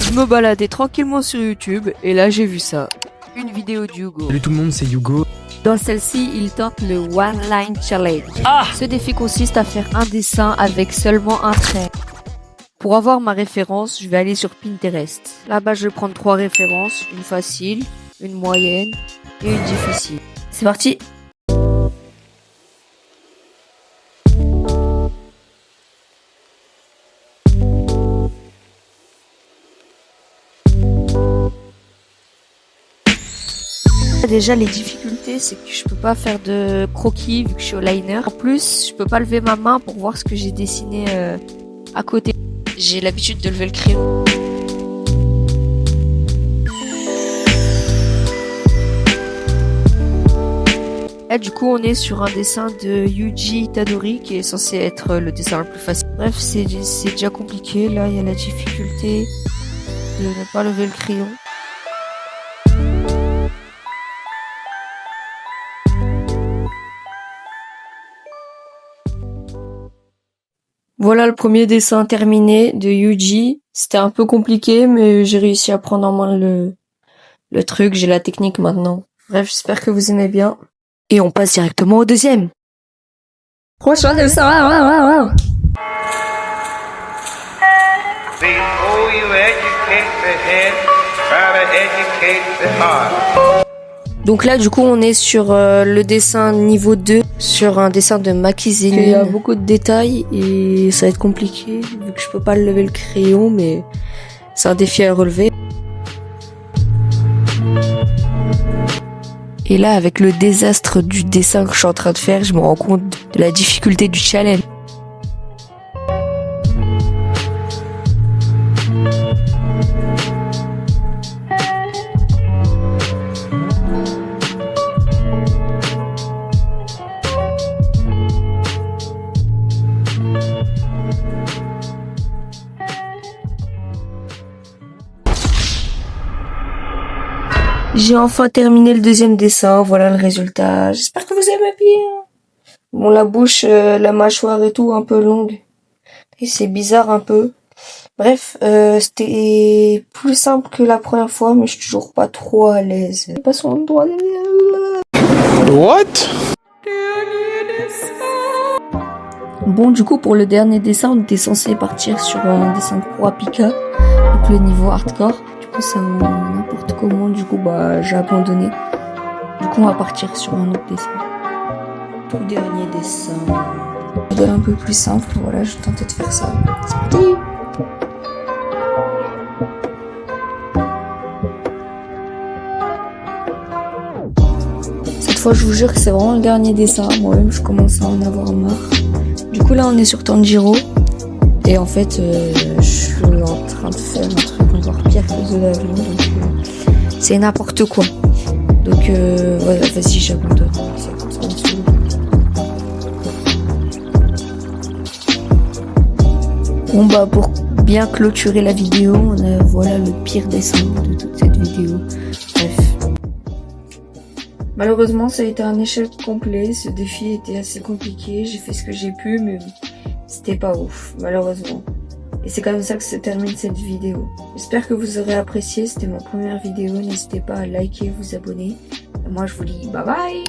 Je me baladais tranquillement sur YouTube et là j'ai vu ça. Une vidéo d'Hugo. Salut tout le monde, c'est Hugo. Dans celle-ci, il tente le One Line Challenge. Ce défi consiste à faire un dessin avec seulement un trait. Pour avoir ma référence, je vais aller sur Pinterest. Là-bas, je vais prendre 3 références, une facile, une moyenne et une difficile. C'est parti! Déjà, les difficultés, c'est que je peux pas faire de croquis vu que je suis au liner. En plus, je peux pas lever ma main pour voir ce que j'ai dessiné à côté. J'ai l'habitude de lever le crayon. Là, du coup, on est sur un dessin de Yuji Itadori qui est censé être le dessin le plus facile. Bref, c'est déjà compliqué. Là, il y a la difficulté de ne pas lever le crayon. Voilà le premier dessin terminé de Yuji. C'était un peu compliqué, mais j'ai réussi à prendre en main le truc. J'ai la technique maintenant. Bref, j'espère que vous aimez bien. Et on passe directement au deuxième. Prochain dessin. Before you educate the head, try to educate the heart. Donc là, du coup, on est sur le dessin niveau 2, sur un dessin de Makizine. Il y a beaucoup de détails et ça va être compliqué, vu que je peux pas lever le crayon, mais c'est un défi à relever. Et là, avec le désastre du dessin que je suis en train de faire, je me rends compte de la difficulté du challenge. J'ai enfin terminé le deuxième dessin, voilà le résultat. J'espère que vous aimez bien. Bon, la bouche, la mâchoire et tout, un peu longue. Et c'est bizarre un peu. Bref, c'était plus simple que la première fois, mais je suis toujours pas trop à l'aise. Passons au droit. What? Bon, du coup, pour le dernier dessin, on était censé partir sur un dessin de Kurapika, donc le niveau hardcore. Du coup, ça n'importe comment, du coup, j'ai abandonné. Du coup, on va partir sur un autre dessin. Tout dernier dessin. Modèle un peu plus simple, voilà, je tentais de faire ça. C'est parti! Cette fois, je vous jure que c'est vraiment le dernier dessin. Moi-même, je commence à en avoir marre. Du coup, là, on est sur Tanjiro. Et en fait, je suis en train de faire un truc encore pire que de l'avion. Donc, c'est n'importe quoi. Donc, ouais, vas-y, j'abandonne. Bon, pour bien clôturer la vidéo, voilà le pire dessin de toute cette vidéo. Bref. Malheureusement, ça a été un échec complet. Ce défi était assez compliqué. J'ai fait ce que j'ai pu, mais c'était pas ouf, malheureusement. Et c'est comme ça que se termine cette vidéo. J'espère que vous aurez apprécié. C'était ma première vidéo. N'hésitez pas à liker, vous abonner. Et moi, je vous dis bye bye!